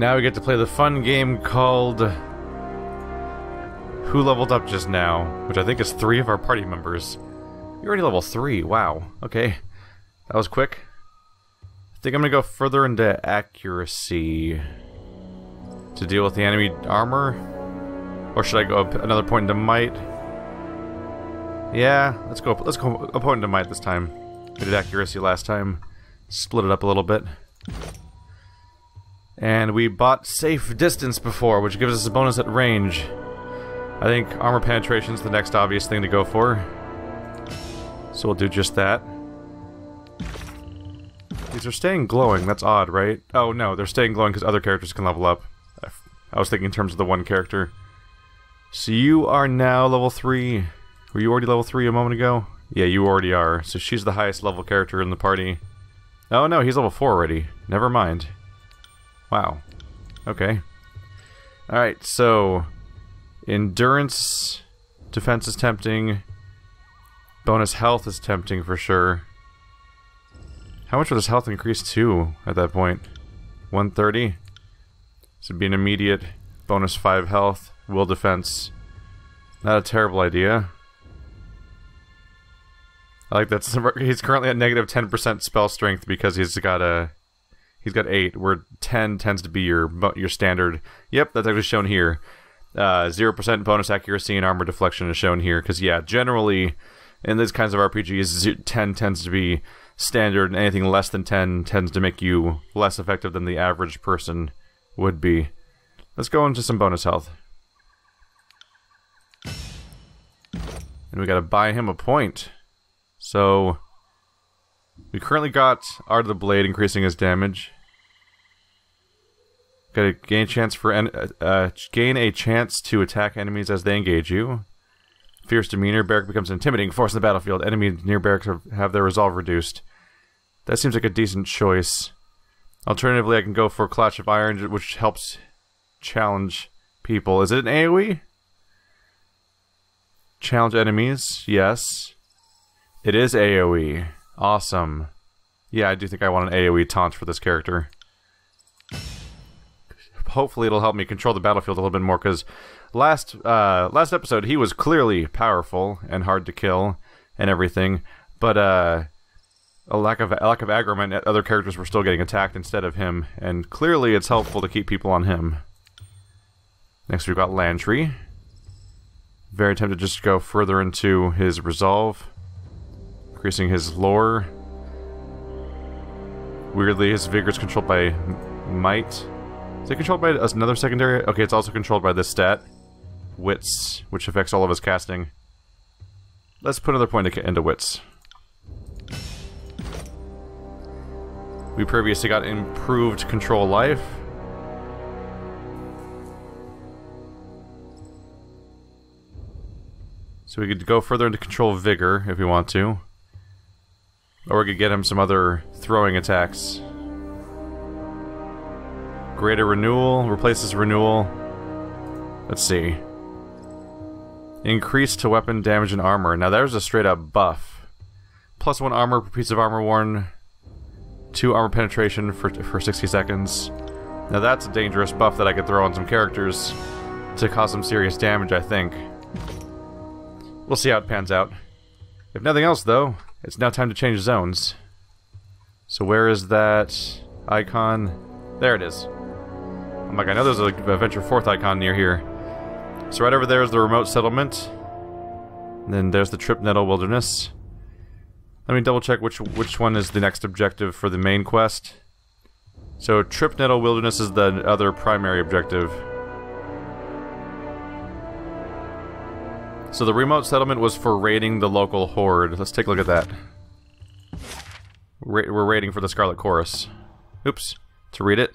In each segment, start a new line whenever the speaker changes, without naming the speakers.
Now we get to play the fun game called Who Leveled Up Just Now, which I think is 3 of our party members. You're already level 3, wow. Okay, that was quick. I think I'm gonna go further into accuracy to deal with the enemy armor. Or should I go up another point into might? Yeah, let's go a point into might this time. We did accuracy last time. Split it up a little bit. And we bought safe distance before, which gives us a bonus at range. I think armor penetration is the next obvious thing to go for. So we'll do just that. These are staying glowing, that's odd, right? Oh no, they're staying glowing because other characters can level up. I was thinking in terms of the one character. So you are now level 3. Were you already level 3 a moment ago? Yeah, you already are. So she's the highest level character in the party. Oh no, he's level 4 already. Never mind. Wow. Okay. Alright, so endurance, defense is tempting. Bonus health is tempting for sure. How much will this health increase to at that point? 130? This would be an immediate bonus 5 health. Will defense. Not a terrible idea. I like that. He's currently at negative 10% spell strength because he's got 8, where 10 tends to be your standard. Yep, that's actually shown here. 0% bonus accuracy and armor deflection is shown here, because yeah, generally in these kinds of RPGs, 10 tends to be standard, and anything less than 10 tends to make you less effective than the average person would be. Let's go into some bonus health. And we gotta buy him a point. So we currently got Art of the Blade increasing his damage. Got to gain a chance to attack enemies as they engage you. Fierce demeanor. Barrack becomes an intimidating force in the battlefield. Enemies near barracks have their resolve reduced. That seems like a decent choice. Alternatively, I can go for Clash of Iron, which helps challenge people. Is it an AoE? Challenge enemies. Yes. It is AoE. Awesome. Yeah, I do think I want an AoE taunt for this character. Hopefully it'll help me control the battlefield a little bit more, because last episode he was clearly powerful and hard to kill and everything, but a lack of aggro meant other characters were still getting attacked instead of him, and clearly it's helpful to keep people on him. Next we've got Landry. Very tempted just to go further into his resolve. Increasing his lore. Weirdly, his vigor is controlled by might. Is it controlled by another secondary? Okay, it's also controlled by this stat. Wits, which affects all of his casting. Let's put another point into wits. We previously got improved control life. So we could go further into control vigor if we want to. Or we could get him some other throwing attacks. Greater Renewal, replaces Renewal. Let's see. Increase to weapon damage and armor. Now there's a straight up buff. Plus 1 armor per piece of armor worn. 2 armor penetration for 60 seconds. Now that's a dangerous buff that I could throw on some characters to cause some serious damage, I think. We'll see how it pans out. If nothing else though, it's now time to change zones. So where is that icon? There it is. I'm like, I know there's a Venture Forth icon near here. So right over there is the remote settlement. And then there's the Trip Nettle Wilderness. Let me double check which one is the next objective for the main quest. So Trip Nettle Wilderness is the other primary objective. So the remote settlement was for raiding the local Horde. Let's take a look at that. We're raiding for the Scarlett Chorus. Oops. To read it.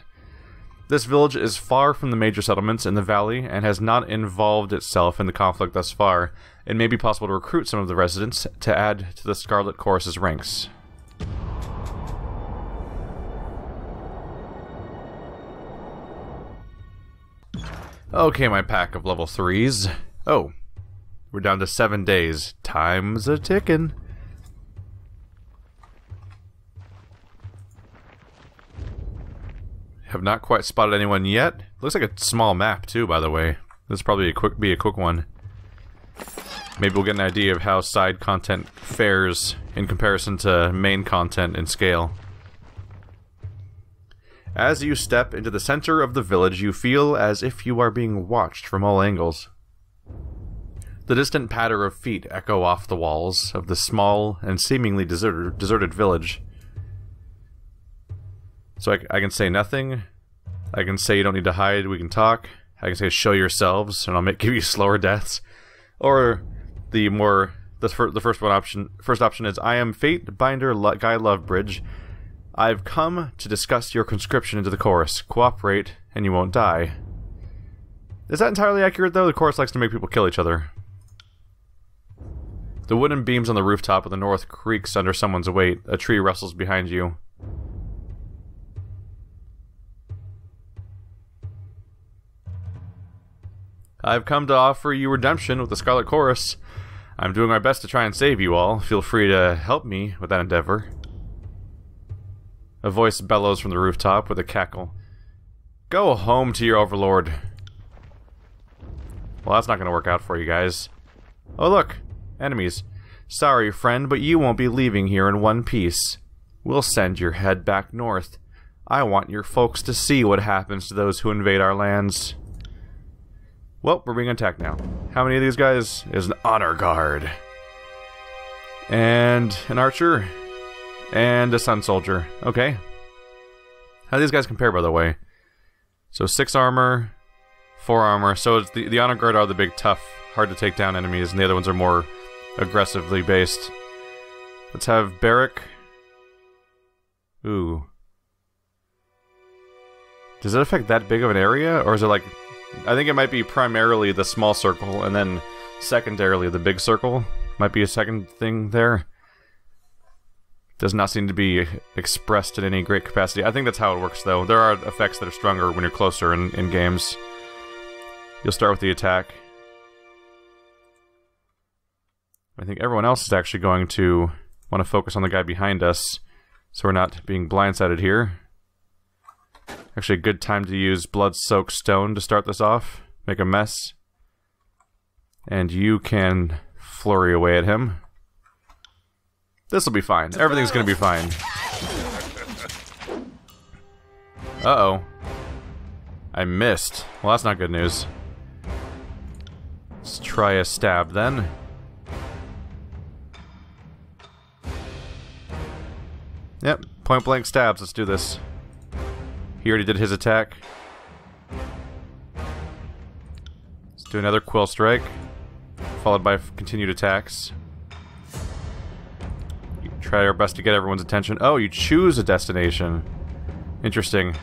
This village is far from the major settlements in the valley and has not involved itself in the conflict thus far. It may be possible to recruit some of the residents to add to the Scarlett Chorus's ranks. Okay, my pack of level 3s. Oh. We're down to 7 days. Time's a ticking. Have not quite spotted anyone yet. Looks like a small map too, by the way. This will probably be a quick one. Maybe we'll get an idea of how side content fares in comparison to main content in scale. As you step into the center of the village, you feel as if you are being watched from all angles. The distant patter of feet echo off the walls of the small and seemingly deserted village. So I can say nothing. I can say you don't need to hide, we can talk. I can say show yourselves, and I'll give you slower deaths. Or the first option is I am Fatebinder Guy Lovebridge. I've come to discuss your conscription into the chorus. Cooperate, and you won't die. Is that entirely accurate, though? The chorus likes to make people kill each other. The wooden beams on the rooftop of the north creaks under someone's weight. A tree rustles behind you. I've come to offer you redemption with the Scarlet Chorus. I'm doing my best to try and save you all. Feel free to help me with that endeavor. A voice bellows from the rooftop with a cackle. Go home to your Overlord. Well, that's not going to work out for you guys. Oh, look. Enemies. Sorry, friend, but you won't be leaving here in one piece. We'll send your head back north. I want your folks to see what happens to those who invade our lands. Well, we're being attacked now. How many of these guys? Is an honor guard. And an archer. And a sun soldier. Okay. How do these guys compare, by the way? So 6 armor, 4 armor. So it's the honor guard are the big, tough, hard to take down enemies, and the other ones are more aggressively based. Let's have Barrack. Ooh. Does it affect that big of an area? Or is it like... I think it might be primarily the small circle, and then secondarily the big circle. Might be a second thing there. Does not seem to be expressed in any great capacity. I think that's how it works, though. There are effects that are stronger when you're closer in games. You'll start with the attack. I think everyone else is actually going to want to focus on the guy behind us, so we're not being blindsided here. Actually, a good time to use Blood-Soaked Stone to start this off. Make a mess. And you can flurry away at him. This'll be fine. Everything's gonna be fine. Uh-oh. I missed. Well, that's not good news. Let's try a stab, then. Yep, point-blank stabs. Let's do this. He already did his attack. Let's do another Quill Strike, followed by continued attacks. You try our best to get everyone's attention. Oh, you choose a destination. Interesting.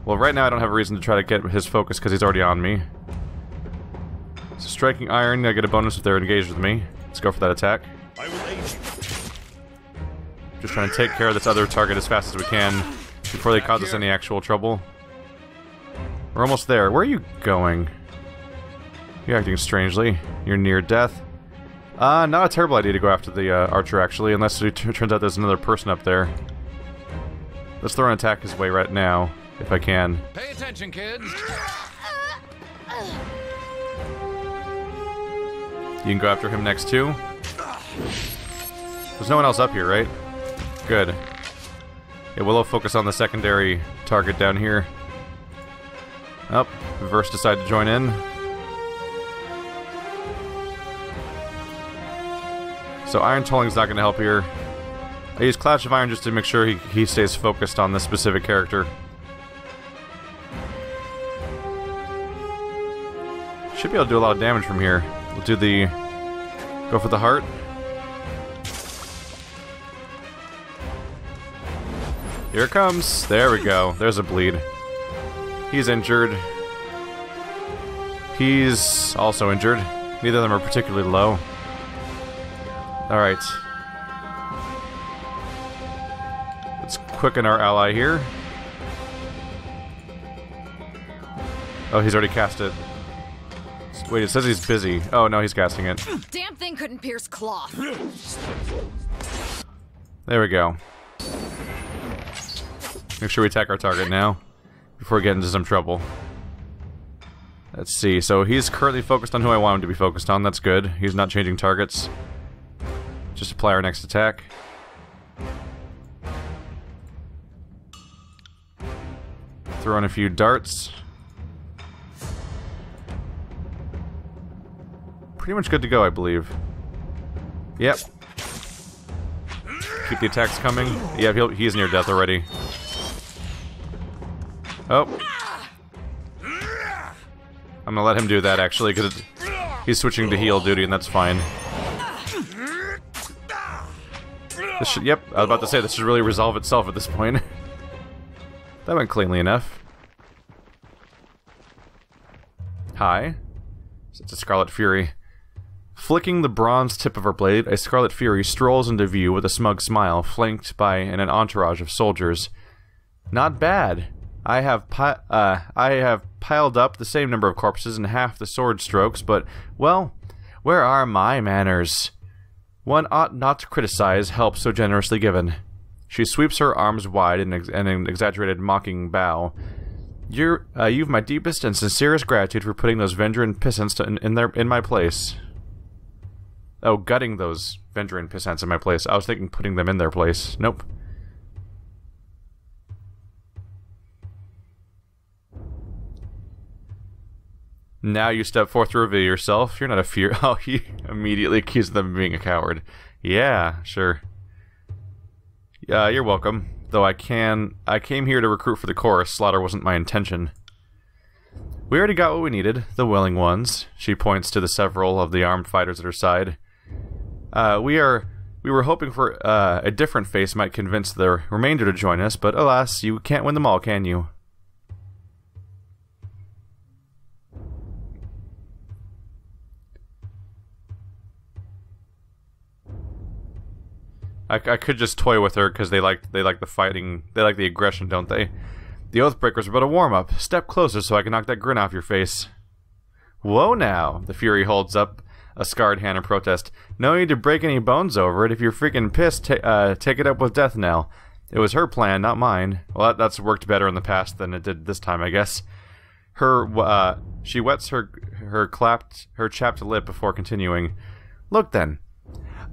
Well, right now I don't have a reason to try to get his focus because he's already on me. So striking iron, I get a bonus if they're engaged with me. Let's go for that attack.
I will aid you.
Just trying to take care of this other target as fast as we can before they cause us any actual trouble. We're almost there. Where are you going? You're acting strangely. You're near death. Not a terrible idea to go after the archer, actually, unless it turns out there's another person up there. Let's throw an attack his way right now, if I can.
Pay attention, kids.
You can go after him next, too. There's no one else up here, right? Good. Yeah, we'll focus on the secondary target down here. Oh, Reverse decided to join in. So Iron Tolling's not going to help here. I use Clash of Iron just to make sure he stays focused on this specific character. Should be able to do a lot of damage from here. We'll do the... go for the heart. Here it comes. There we go. There's a bleed. He's injured. He's also injured. Neither of them are particularly low. Alright. Let's quicken our ally here. Oh, he's already cast it. Wait, it says he's busy. Oh, no, he's casting it.
Damn thing couldn't pierce cloth.
There we go. Make sure we attack our target now, before we get into some trouble. Let's see, so he's currently focused on who I want him to be focused on, that's good. He's not changing targets. Just apply our next attack. Throw in a few darts. Pretty much good to go, I believe. Yep. Keep the attacks coming. Yeah, he's near death already. Oh. I'm gonna let him do that, actually, because he's switching to heal duty, and that's fine. This should, yep, I was about to say, this should really resolve itself at this point. That went cleanly enough. Hi. It's a Scarlet Fury. Flicking the bronze tip of her blade, a Scarlet Fury strolls into view with a smug smile, flanked by an entourage of soldiers. Not bad. I have piled up the same number of corpses and half the sword strokes, but, well, where are my manners? One ought not to criticize help so generously given. She sweeps her arms wide in an exaggerated mocking bow. You've my deepest and sincerest gratitude for putting those Vendrian pissants in my place. Oh, gutting those Vendrian pissants in my place. I was thinking putting them in their place. Nope. Now you step forth to reveal yourself. You're not a fear. Oh, he immediately accused them of being a coward. Yeah, sure. Yeah, you're welcome. Though I came here to recruit for the chorus. Slaughter wasn't my intention. We already got what we needed. The willing ones. She points to the several of the armed fighters at her side. We were hoping for a different face might convince the remainder to join us, but alas, you can't win them all, can you? I could just toy with her because they like the fighting, they like the aggression, don't they? The Oathbreakers are but a warm-up. Step closer so I can knock that grin off your face. Whoa now! The Fury holds up a scarred hand in protest. No need to break any bones over it. If you're freaking pissed, take it up with Death Knell. It was her plan, not mine. Well, that's worked better in the past than it did this time, I guess. She wets her chapped lip before continuing. Look then.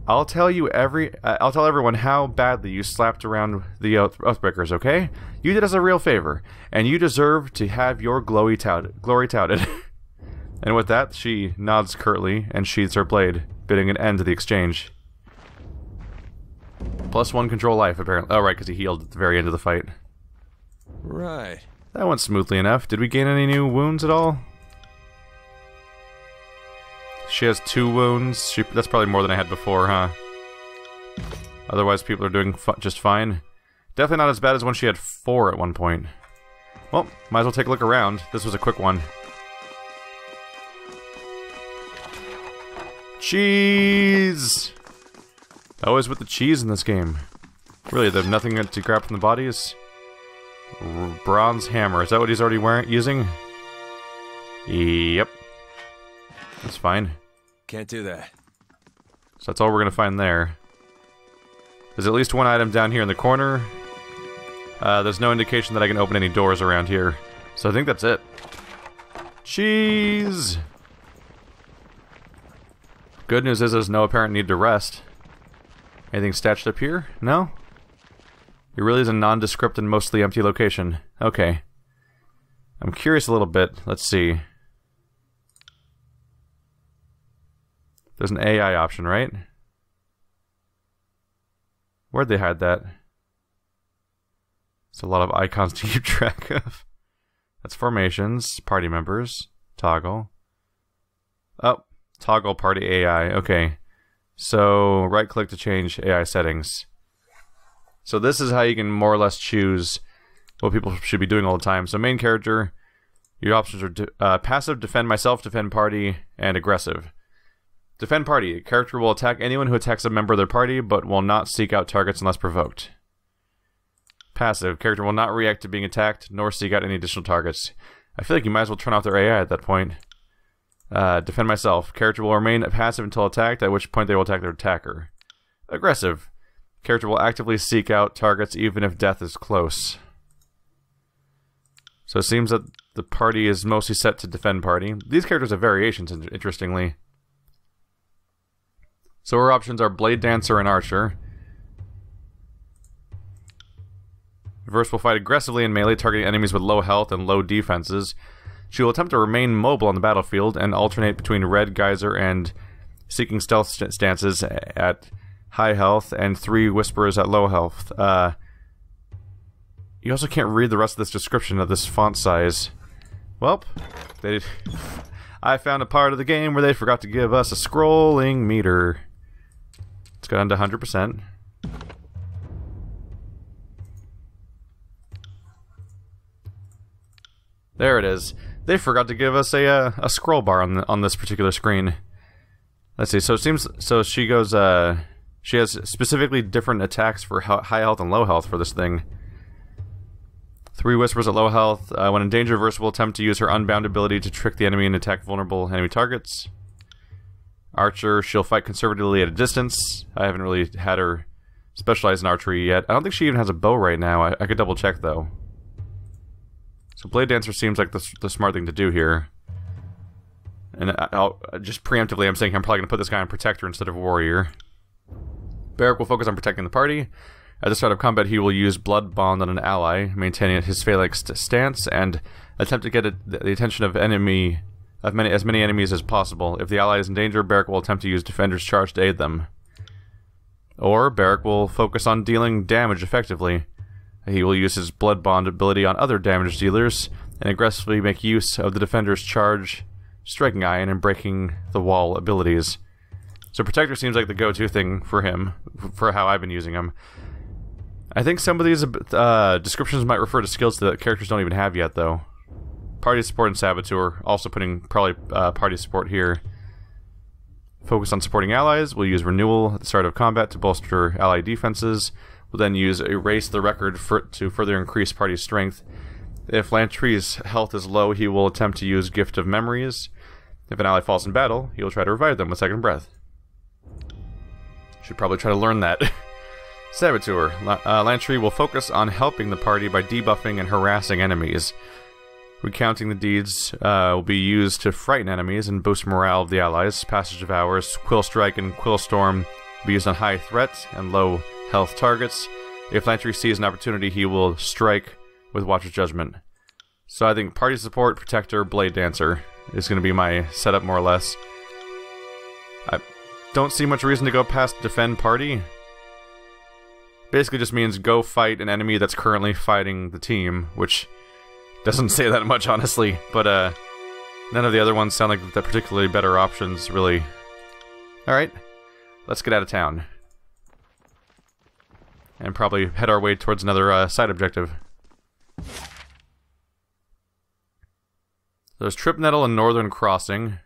I'll tell everyone how badly you slapped around the Oathbreakers, okay? You did us a real favor, and you deserve to have your glory touted. And with that, she nods curtly and sheathes her blade, bidding an end to the exchange. +1 control life, apparently. Oh, right, because he healed at the very end of the fight.
Right.
That went smoothly enough. Did we gain any new wounds at all? She has 2 wounds. That's probably more than I had before, huh? Otherwise, people are doing just fine. Definitely not as bad as when she had 4 at one point. Well, might as well take a look around. This was a quick one. Cheese! Always with the cheese in this game. Really, there's nothing to grab from the bodies? Bronze hammer. Is that what he's already using? Yep. That's fine.
Can't do that.
So that's all we're gonna find there. There's at least one item down here in the corner. There's no indication that I can open any doors around here. So I think that's it. Cheese! Good news is there's no apparent need to rest. Anything stashed up here? No? It really is a nondescript and mostly empty location. Okay. I'm curious a little bit. Let's see. There's an AI option, right? Where'd they hide that? It's a lot of icons to keep track of. That's formations, party members, toggle. Oh, toggle party AI. Okay. So, right click to change AI settings. So this is how you can more or less choose what people should be doing all the time. So main character, your options are passive, defend myself, defend party, and aggressive. Defend party. Character will attack anyone who attacks a member of their party, but will not seek out targets unless provoked. Passive. Character will not react to being attacked, nor seek out any additional targets. I feel like you might as well turn off their AI at that point. Defend myself. Character will remain passive until attacked, at which point they will attack their attacker. Aggressive. Character will actively seek out targets even if death is close. So it seems that the party is mostly set to defend party. These characters have variations, interestingly. So her options are Blade Dancer and Archer. Verse will fight aggressively in melee, targeting enemies with low health and low defenses. She will attempt to remain mobile on the battlefield and alternate between Red Geyser and Seeking Stealth stances at high health and 3 Whisperers at low health. You also can't read the rest of this description of this font size. Welp, I found a part of the game where they forgot to give us a scrolling meter. Let's go down to 100%. There it is. They forgot to give us a scroll bar on this particular screen. Let's see. So it seems she goes. She has specifically different attacks for high health and low health for this thing. 3 Whispers at low health. When in danger, Verse will attempt to use her Unbound ability to trick the enemy and attack vulnerable enemy targets. Archer, she'll fight conservatively at a distance. I haven't really had her specialize in archery yet. I don't think she even has a bow right now. I could double check though. So Blade Dancer seems like the smart thing to do here. And I'll just preemptively, I'm saying I'm probably going to put this guy on Protector instead of Warrior. Barrack will focus on protecting the party. At the start of combat, he will use Blood Bond on an ally, maintaining his phalanx stance, and attempt to get the attention of as many enemies as possible. If the ally is in danger, Barrack will attempt to use Defender's Charge to aid them. Or Barrack will focus on dealing damage effectively. He will use his Blood Bond ability on other damage dealers, and aggressively make use of the Defender's Charge, Striking Iron, and Breaking the Wall abilities. So Protector seems like the go-to thing for him, for how I've been using him. I think some of these descriptions might refer to skills that characters don't even have yet, though. Party Support and Saboteur, also putting probably Party Support here. Focus on supporting allies. We'll use Renewal at the start of combat to bolster ally defenses. We'll then use Erase the Record to further increase party strength. If Landry's health is low, he will attempt to use Gift of Memories. If an ally falls in battle, he will try to revive them with Second Breath. Should probably try to learn that. Saboteur. Landry will focus on helping the party by debuffing and harassing enemies. Recounting the deeds will be used to frighten enemies and boost morale of the allies. Passage of Hours, Quill Strike, and Quill Storm will be used on high threat and low health targets. If Landry sees an opportunity, he will strike with Watcher's Judgment. So I think Party Support, Protector, Blade Dancer is going to be my setup more or less. I don't see much reason to go past Defend Party. Basically just means go fight an enemy that's currently fighting the team, which doesn't say that much, honestly, but none of the other ones sound like the particularly better options, really. Alright, let's get out of town. And probably head our way towards another side objective. There's Trip Nettle and Northern Crossing.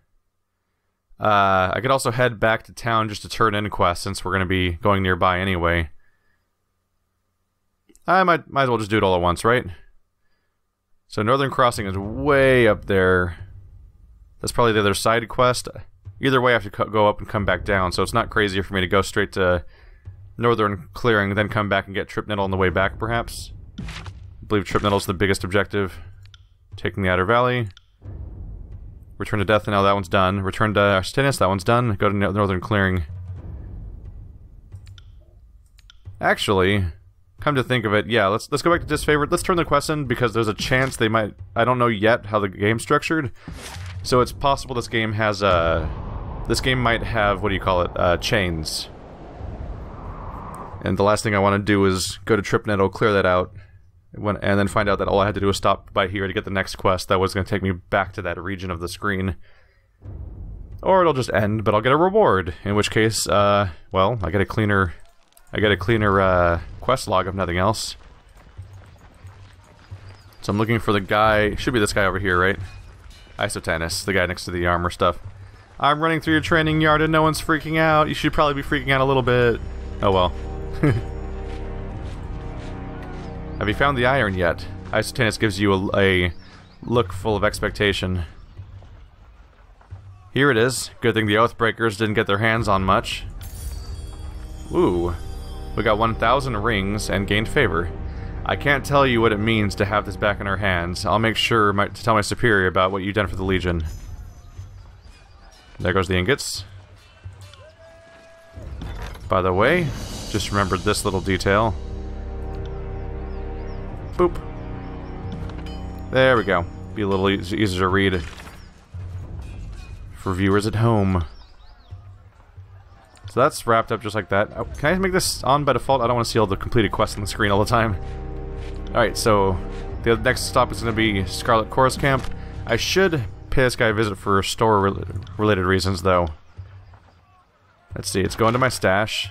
I could also head back to town just to turn in quests, since we're going to be going nearby anyway. I might as well just do it all at once, right? So Northern Crossing is way up there. That's probably the other side quest. Either way, I have to go up and come back down, so it's not crazier for me to go straight to Northern Clearing, then come back and get Trip Nettle on the way back, perhaps. I believe Trip Nettle's the biggest objective. Taking the Outer Valley. Return to Death, now that one's done. Return to Arstenius, that one's done. Go to Northern Clearing. Actually, come to think of it, yeah, let's go back to Disfavored. Let's turn the quest in, because there's a chance they might... I don't know yet how the game's structured. So it's possible this game has, this game might have, what do you call it, chains. And the last thing I want to do is go to Trip Nettle, clear that out, and then find out that all I had to do was stop by here to get the next quest that was going to take me back to that region of the screen. Or it'll just end, but I'll get a reward. In which case, well, I get a cleaner quest log if nothing else. So I'm looking for the guy, should be this guy over here, right? Isotanus, the guy next to the armor stuff. I'm running through your training yard and no one's freaking out. You should probably be freaking out a little bit. Oh well. Have you found the iron yet? Isotanus gives you a look full of expectation. Here it is. Good thing the Oathbreakers didn't get their hands on much. Ooh. We got 1,000 rings and gained favor. I can't tell you what it means to have this back in our hands. I'll make sure to tell my superior about what you've done for the Legion. There goes the ingots. By the way, just remembered this little detail. Boop. There we go. Be a little easier to read for viewers at home. So that's wrapped up just like that. Oh, can I make this on by default? I don't want to see all the completed quests on the screen all the time. Alright, so the next stop is going to be Scarlett Chorus Camp. I should pay this guy a visit for store-related reasons, though. Let's see, it's going to my stash.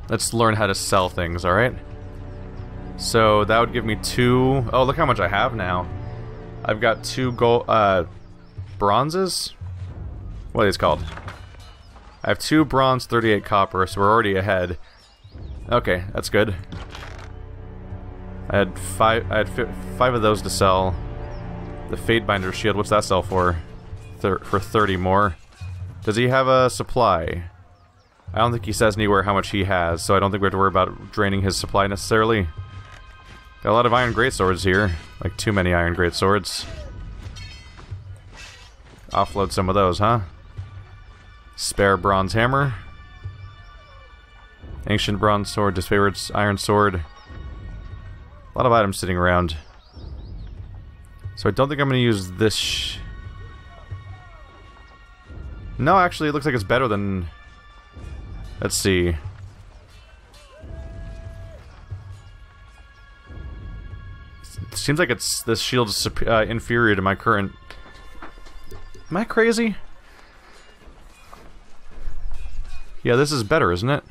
Let's learn how to sell things, alright? So that would give me 2... Oh, look how much I have now. I've got 2 gold... bronzes? What are these called? I have 2 bronze, 38 copper, so we're already ahead. Okay, that's good. I had 5 of those to sell. The Fatebinder shield, what's that sell for? For 30 more. Does he have a supply? I don't think he says anywhere how much he has, so I don't think we have to worry about draining his supply necessarily. Got a lot of iron greatswords here. Like, too many iron greatswords. Offload some of those, huh? Spare bronze hammer. Ancient bronze sword, disfavored iron sword. A lot of items sitting around. So I don't think I'm going to use this. No, actually, it looks like it's better than... Let's see. It seems like this shield is inferior to my current... Am I crazy? Yeah, this is better, isn't it?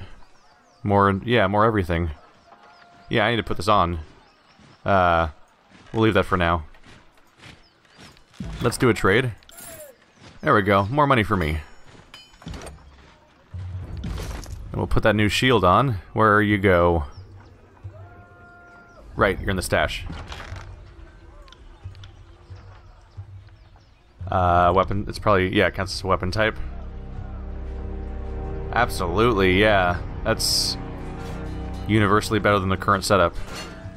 More everything. Yeah, I need to put this on. We'll leave that for now. Let's do a trade. There we go. More money for me. And we'll put that new shield on. Where you go? Right, you're in the stash. Weapon. It's probably... Yeah, it counts as a weapon type. Absolutely, yeah. That's universally better than the current setup.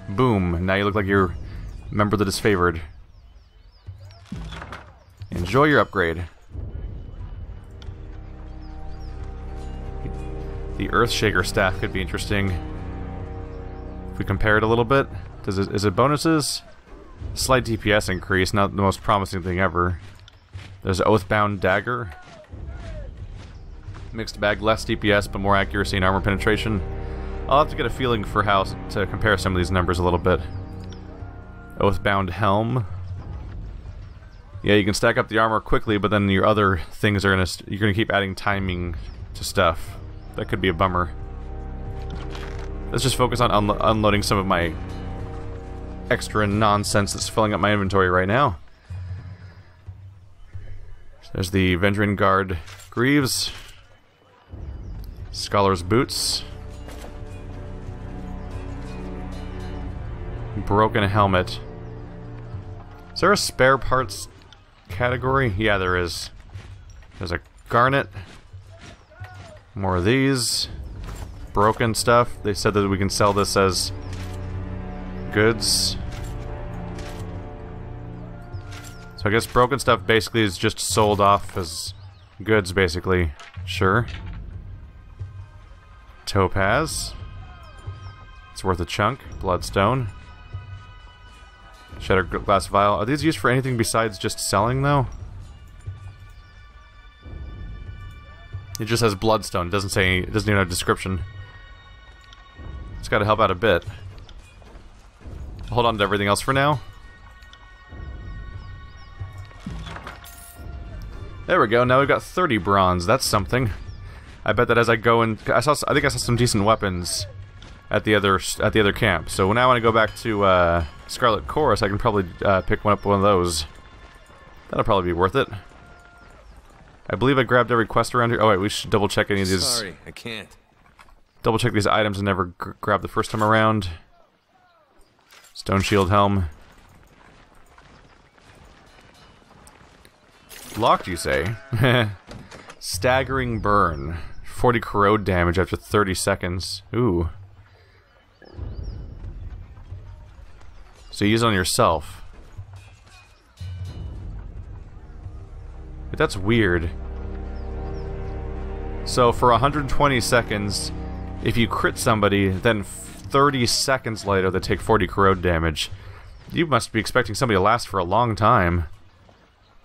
Boom. Now you look like you're a member of the disfavored. Enjoy your upgrade. The Earthshaker Staff could be interesting. If we compare it a little bit. Is it bonuses? Slight DPS increase, not the most promising thing ever. There's Oathbound Dagger. Mixed bag, less DPS but more accuracy and armor penetration. I'll have to get a feeling for how to compare some of these numbers a little bit. Oathbound Helm. Yeah, you can stack up the armor quickly, but then your other things are you're gonna keep adding timing to stuff. That could be a bummer. Let's just focus on unloading some of my extra nonsense that's filling up my inventory right now. There's the Vendrian Guard Greaves. Scholar's Boots. Broken Helmet. Is there a spare parts category? Yeah, there is. There's a Garnet. More of these. Broken stuff. They said that we can sell this as goods. So I guess broken stuff basically is just sold off as goods, basically. Sure. Topaz. It's worth a chunk. Bloodstone. Shattered glass vial. Are these used for anything besides just selling, though? It just has bloodstone. It doesn't say. It doesn't even have a description. It's got to help out a bit. Hold on to everything else for now. There we go. Now we've got 30 bronze. That's something. I bet that as I go and I think I saw some decent weapons at the other camp. So now when I go back to Scarlett Chorus, I can probably pick one of those. That'll probably be worth it. I believe I grabbed every quest around here. Oh wait, we should double check any of these.
Sorry, I can't.
Double check these items I never grabbed the first time around. Stone Shield Helm. Locked, you say? Staggering Burn. 40 corrode damage after 30 seconds. Ooh. So you use it on yourself. But that's weird. So for 120 seconds, if you crit somebody, then 30 seconds later they take 40 corrode damage. You must be expecting somebody to last for a long time.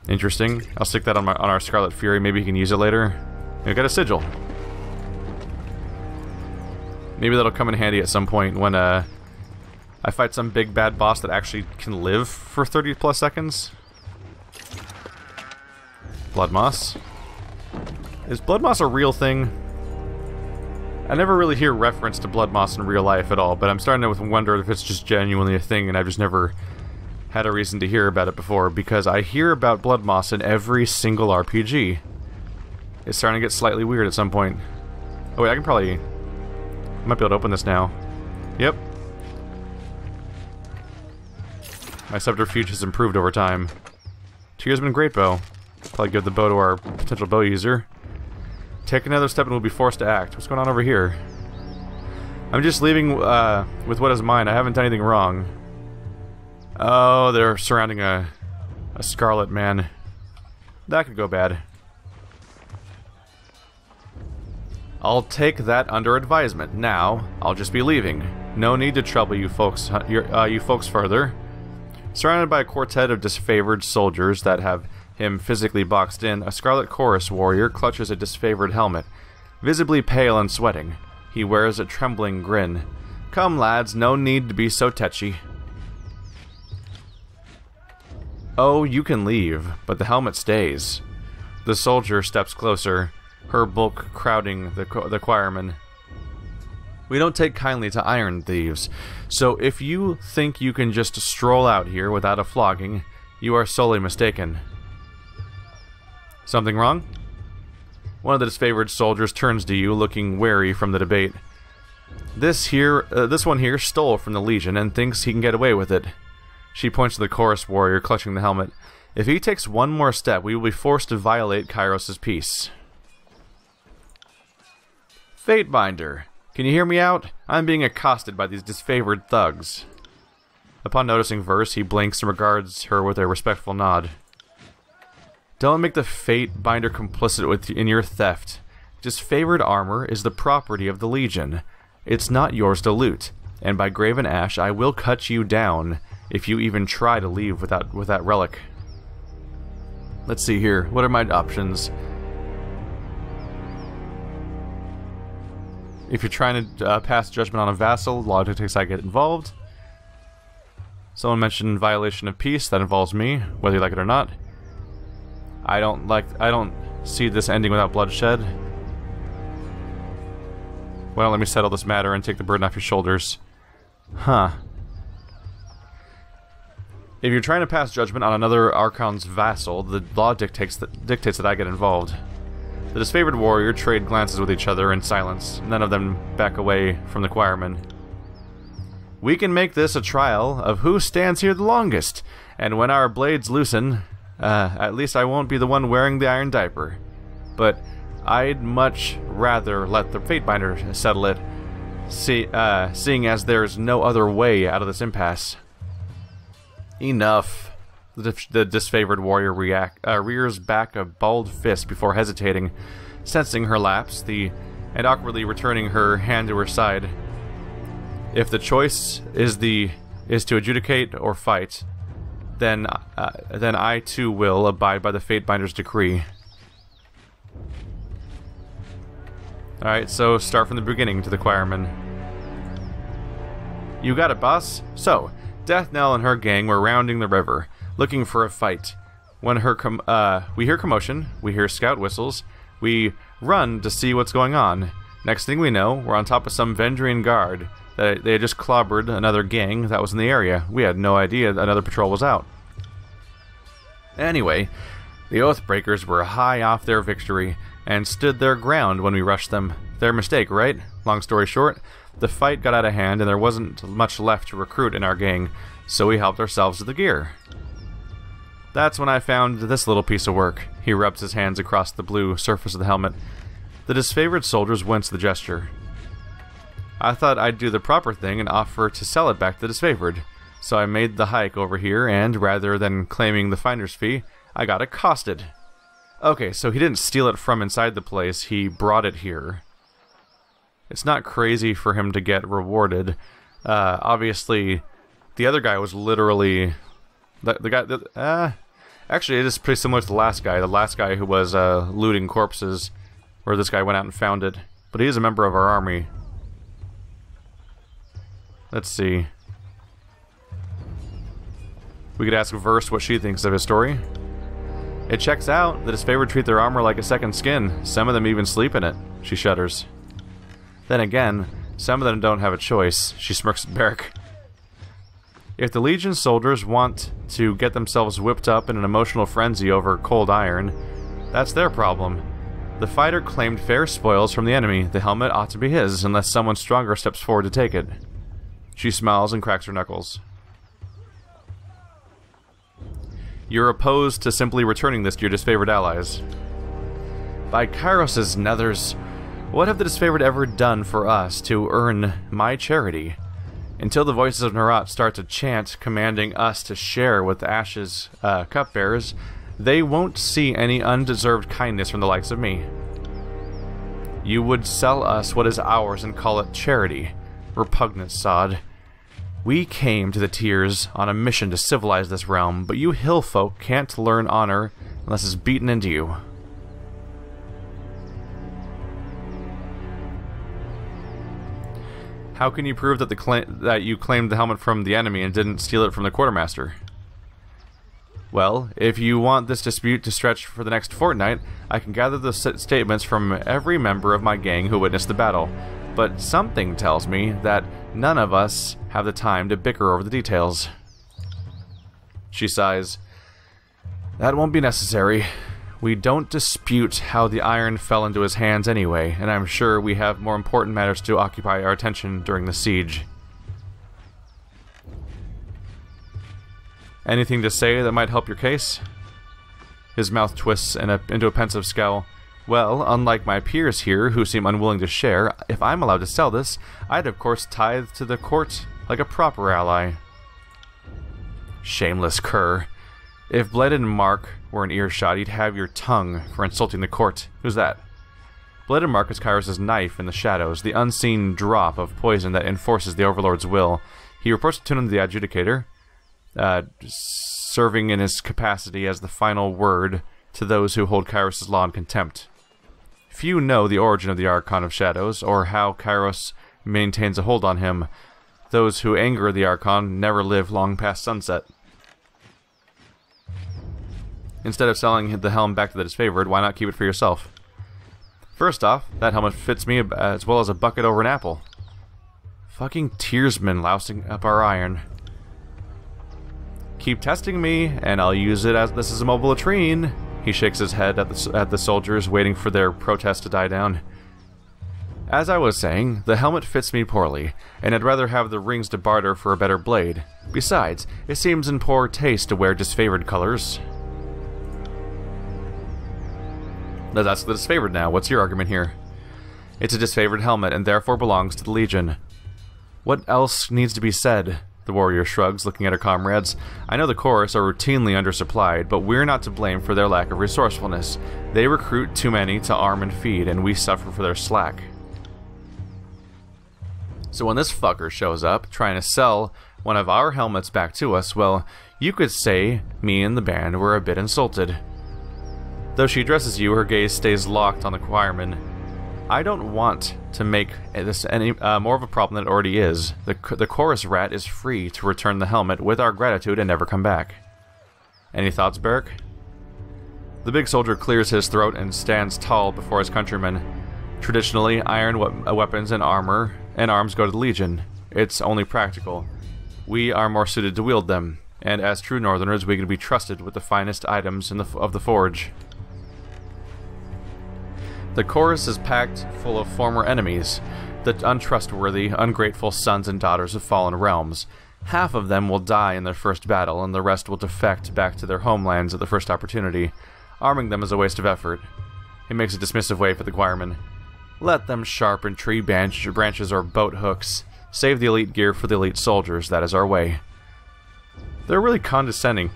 Interesting. I'll stick that on our Scarlet Fury. Maybe he can use it later. We got a sigil. Maybe that'll come in handy at some point when I fight some big bad boss that actually can live for 30 plus seconds. Blood moss. Is blood moss a real thing? I never really hear reference to blood moss in real life at all, but I'm starting to wonder if it's just genuinely a thing and I've just never had a reason to hear about it before, because I hear about blood moss in every single RPG. It's starting to get slightly weird at some point. Oh wait, I might be able to open this now. Yep. My subterfuge has improved over time. 2 years has been great, bow. Probably give the bow to our potential bow user. Take another step and we'll be forced to act. What's going on over here? I'm just leaving with what is mine. I haven't done anything wrong. Oh, they're surrounding a Scarlet man. That could go bad. I'll take that under advisement. Now, I'll just be leaving. No need to trouble you folks further. Surrounded by a quartet of disfavored soldiers that have him physically boxed in, a Scarlet Chorus warrior clutches a disfavored helmet. Visibly pale and sweating, he wears a trembling grin. Come lads, no need to be so tetchy. Oh, you can leave, but the helmet stays. The soldier steps closer, her bulk crowding the choirman. We don't take kindly to iron thieves, so if you think you can just stroll out here without a flogging, you are sorely mistaken. Something wrong? One of the disfavored soldiers turns to you, looking wary from the debate. This one here stole from the Legion and thinks he can get away with it. She points to the chorus warrior clutching the helmet. If he takes one more step, we will be forced to violate Kairos' peace. Fatebinder, can you hear me out? I'm being accosted by these disfavored thugs. Upon noticing Verse, he blinks and regards her with a respectful nod. Don't make the Fatebinder complicit in your theft. Disfavored armor is the property of the Legion. It's not yours to loot, and by Graven Ash I will cut you down if you even try to leave with that relic. Let's see here. What are my options? If you're trying to pass judgment on a vassal, law tactics I get involved. Someone mentioned violation of peace. That involves me, whether you like it or not. I don't see this ending without bloodshed. Well, let me settle this matter and take the burden off your shoulders. Huh. If you're trying to pass judgment on another Archon's vassal, the law dictates that I get involved. The disfavored warrior trade glances with each other in silence. None of them back away from the choirman. We can make this a trial of who stands here the longest, and when our blades loosen, at least I won't be the one wearing the iron diaper. But I'd much rather let the Fatebinder settle it, seeing as there's no other way out of this impasse. Enough. The disfavored warrior rears back a balled fist before hesitating, sensing her lapse, and awkwardly returning her hand to her side. If the choice is to adjudicate or fight, then I too will abide by the Fatebinder's decree. Alright, so start from the beginning to the choirman. You got it, boss. So, Deathnell and her gang were rounding the river, looking for a fight. When we hear commotion, we hear scout whistles, we run to see what's going on. Next thing we know, we're on top of some Vendrian guard. They had just clobbered another gang that was in the area. We had no idea another patrol was out. Anyway, the Oathbreakers were high off their victory and stood their ground when we rushed them. Their mistake, right? Long story short, the fight got out of hand and there wasn't much left to recruit in our gang, so we helped ourselves to the gear. That's when I found this little piece of work. He rubs his hands across the blue surface of the helmet. The disfavored soldiers wince the gesture. I thought I'd do the proper thing and offer to sell it back to the disfavored. So I made the hike over here, and rather than claiming the finder's fee, I got accosted. Okay, so he didn't steal it from inside the place, he brought it here. It's not crazy for him to get rewarded. Obviously, the other guy was literally... Actually, it is pretty similar to the last guy who was looting corpses, where this guy went out and found it. But he is a member of our army. Let's see. We could ask Verse what she thinks of his story. It checks out that his favorite treat their armor like a second skin. Some of them even sleep in it. She shudders. Then again, some of them don't have a choice. She smirks at Beric. If the Legion soldiers want to get themselves whipped up in an emotional frenzy over cold iron, that's their problem. The fighter claimed fair spoils from the enemy. The helmet ought to be his, unless someone stronger steps forward to take it. She smiles and cracks her knuckles. You're opposed to simply returning this to your disfavored allies. By Kairos' nethers, what have the disfavored ever done for us to earn my charity? Until the voices of Narat start to chant, commanding us to share with Ash's cupbearers, they won't see any undeserved kindness from the likes of me. You would sell us what is ours and call it charity. Repugnant sod. We came to the Tiers on a mission to civilize this realm, but you hill folk can't learn honor unless it's beaten into you. How can you prove that you claimed the helmet from the enemy and didn't steal it from the quartermaster? Well, if you want this dispute to stretch for the next fortnight, I can gather the statements from every member of my gang who witnessed the battle. But something tells me that none of us have the time to bicker over the details. She sighs. That won't be necessary. We don't dispute how the iron fell into his hands anyway, and I'm sure we have more important matters to occupy our attention during the siege. Anything to say that might help your case? His mouth twists into a pensive scowl. Well, unlike my peers here, who seem unwilling to share, if I'm allowed to sell this, I'd of course tithe to the court like a proper ally. Shameless cur. If Blade and Mark were in earshot, he'd have your tongue for insulting the court. Who's that? Blade and Mark is Kairos' knife in the shadows, the unseen drop of poison that enforces the Overlord's will. He reports to Tunin the Adjudicator, serving in his capacity as the final word to those who hold Kairos' law in contempt. Few know the origin of the Archon of Shadows, or how Kairos maintains a hold on him. Those who anger the Archon never live long past sunset. Instead of selling the helm back to the disfavored, why not keep it for yourself? First off, that helmet fits me as well as a bucket over an apple. Fucking Tiersmen lousing up our iron. Keep testing me, and I'll use it as this is a mobile latrine. He shakes his head at the soldiers, waiting for their protest to die down. As I was saying, the helmet fits me poorly, and I'd rather have the rings to barter for a better blade. Besides, it seems in poor taste to wear disfavored colors. Let's ask the disfavored now. What's your argument here? It's a disfavored helmet, and therefore belongs to the Legion. What else needs to be said? The warrior shrugs, looking at her comrades. I know the chorus are routinely undersupplied, but we're not to blame for their lack of resourcefulness. They recruit too many to arm and feed, and we suffer for their slack. So when this fucker shows up, trying to sell one of our helmets back to us, well, you could say me and the band were a bit insulted. Though she addresses you, her gaze stays locked on the choirman. I don't want to make this any more of a problem than it already is. The chorus rat is free to return the helmet with our gratitude and never come back. Any thoughts, Beric? The big soldier clears his throat and stands tall before his countrymen. Traditionally, iron weapons and arms go to the Legion. It's only practical. We are more suited to wield them, and as true Northerners, we can be trusted with the finest items of the forge. The chorus is packed full of former enemies, the untrustworthy, ungrateful sons and daughters of fallen realms. Half of them will die in their first battle, and the rest will defect back to their homelands at the first opportunity. Arming them is a waste of effort. He makes a dismissive way for the choirman. Let them sharpen tree branches or boat hooks. Save the elite gear for the elite soldiers, that is our way. They're really condescending.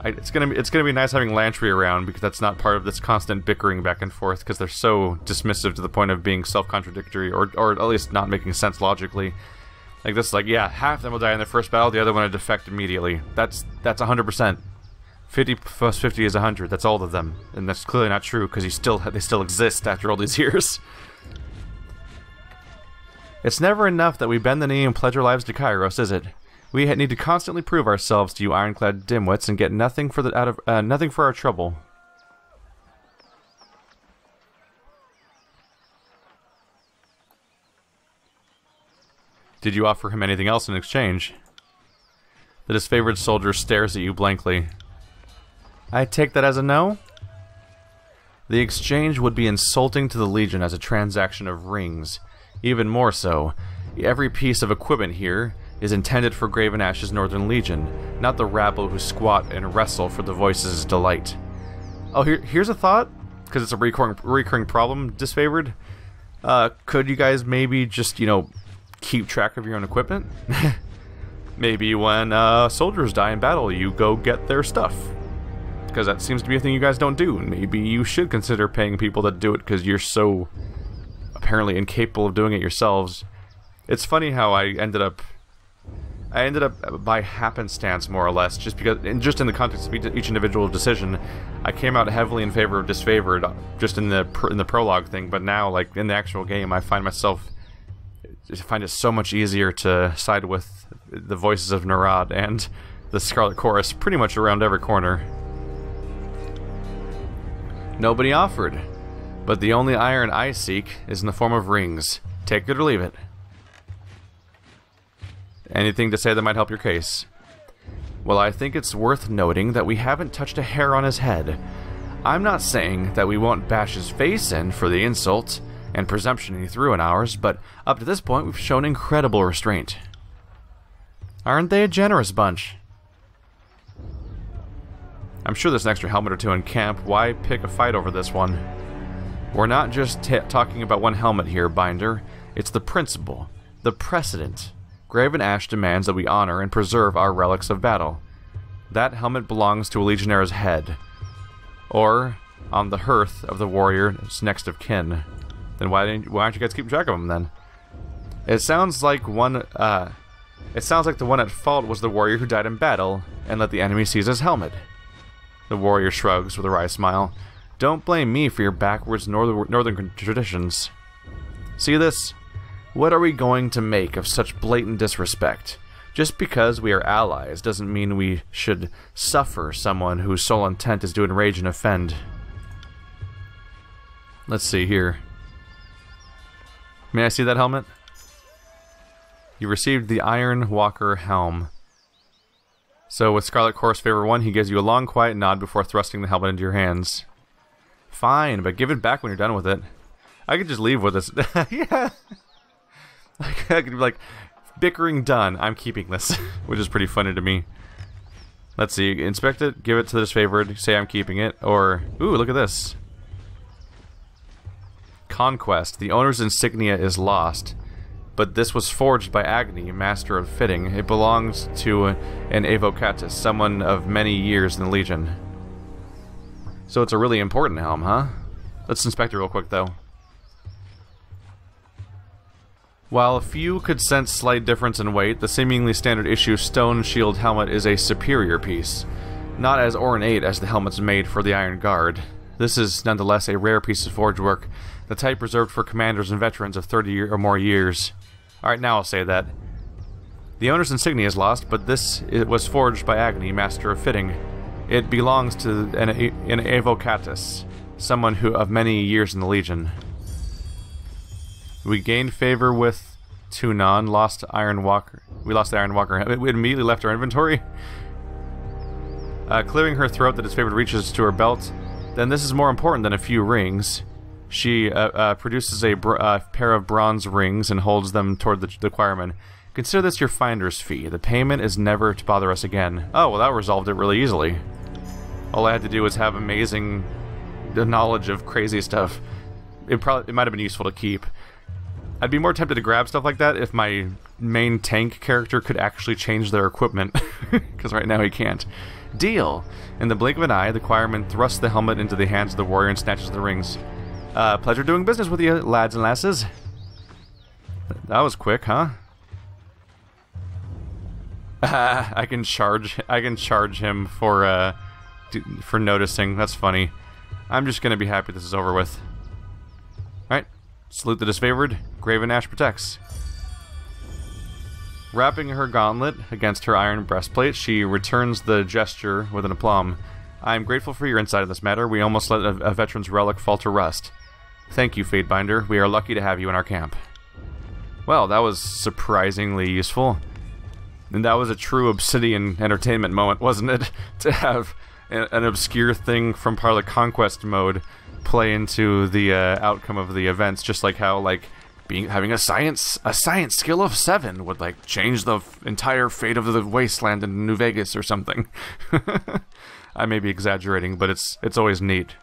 It's gonna be nice having Landry around, because that's not part of this constant bickering back and forth, because they're so dismissive to the point of being self-contradictory, or at least not making sense logically. Like this, like, yeah, half of them will die in their first battle, the other one will defect immediately. That's 100%. 50 plus 50 is 100. That's all of them, and that's clearly not true, because they still exist after all these years. It's never enough that we bend the knee and pledge our lives to Kairos, is it? We need to constantly prove ourselves to you ironclad dimwits and get nothing for nothing for our trouble. Did you offer him anything else in exchange? The disfavored soldier stares at you blankly. I take that as a no? The exchange would be insulting to the Legion as a transaction of rings. Even more so, every piece of equipment here is intended for Graven Ash's Northern Legion, not the rabble who squat and wrestle for the Voices' delight. Oh, here's a thought, because it's a recurring problem, disfavored. Could you guys maybe just, you know, keep track of your own equipment? Maybe when soldiers die in battle, you go get their stuff. Because that seems to be a thing you guys don't do. Maybe you should consider paying people that do it, because you're so apparently incapable of doing it yourselves. It's funny how I ended up by happenstance, more or less, just because, and just in the context of each individual decision, I came out heavily in favor of disfavored, just in the prologue thing. But now, like in the actual game, I find it so much easier to side with the Voices of Narad and the Scarlet Chorus pretty much around every corner. Nobody offered, but the only iron I seek is in the form of rings. Take it or leave it. Anything to say that might help your case? Well, I think it's worth noting that we haven't touched a hair on his head. I'm not saying that we won't bash his face in for the insult and presumption he threw in ours, but up to this point we've shown incredible restraint. Aren't they a generous bunch? I'm sure there's an extra helmet or two in camp. Why pick a fight over this one? We're not just talking about one helmet here, Binder. It's the principle, the precedent. Graven Ash demands that we honor and preserve our relics of battle. That helmet belongs to a Legionnaires' head, or on the hearth of the warrior's next of kin. Then why aren't you guys keeping track of them then? It sounds like the one at fault was the warrior who died in battle and let the enemy seize his helmet. The warrior shrugs with a wry smile. Don't blame me for your backwards northern traditions. See this? What are we going to make of such blatant disrespect? Just because we are allies doesn't mean we should suffer someone whose sole intent is to enrage and offend. Let's see here. May I see that helmet? You received the Iron Walker Helm. So with Scarlet Chorus Favor 1, he gives you a long quiet nod before thrusting the helmet into your hands. Fine, but give it back when you're done with it. I could just leave with this. Yeah. I could be like, bickering done, I'm keeping this. Which is pretty funny to me. Let's see, inspect it, give it to the disfavored, say I'm keeping it, or, ooh, look at this. Conquest. The owner's insignia is lost, but this was forged by Agni, master of fitting. It belongs to an evocatus, someone of many years in the Legion. So it's a really important helm, huh? Let's inspect it real quick, though. While few could sense slight difference in weight, the seemingly standard issue stone shield helmet is a superior piece. Not as ornate as the helmets made for the Iron Guard. This is nonetheless a rare piece of forge work, the type reserved for commanders and veterans of 30 or more years. Alright, now I'll say that. The owner's insignia is lost, but it was forged by Agni, master of fitting. It belongs to an evocatus, someone who of many years in the Legion. We gained favor with Tunon, lost Iron Walker. We lost the Iron Walker. We immediately left our inventory. Clearing her throat that its favorite reaches to her belt. Then this is more important than a few rings. She produces a pair of bronze rings and holds them toward the choirman. Consider this your finder's fee. The payment is never to bother us again. Oh, well, that resolved it really easily. All I had to do was have amazing knowledge of crazy stuff. It might have been useful to keep. I'd be more tempted to grab stuff like that if my main tank character could actually change their equipment, because right now he can't. Deal! In the blink of an eye, the choirman thrusts the helmet into the hands of the warrior and snatches the rings. Pleasure doing business with you, lads and lasses. That was quick, huh? I can charge him for noticing. That's funny. I'm just gonna be happy this is over with. Alright. Salute the disfavored. Graven Ash protects. Wrapping her gauntlet against her iron breastplate, she returns the gesture with an aplomb. I am grateful for your insight in this matter. We almost let a veteran's relic fall to rust. Thank you, Fatebinder. We are lucky to have you in our camp. Well, that was surprisingly useful. And that was a true Obsidian entertainment moment, wasn't it? To have an obscure thing from part of the Conquest mode play into the outcome of the events, just like how, like, having a science skill of 7 would, like, change the entire fate of the wasteland in New Vegas or something. I may be exaggerating, but it's always neat.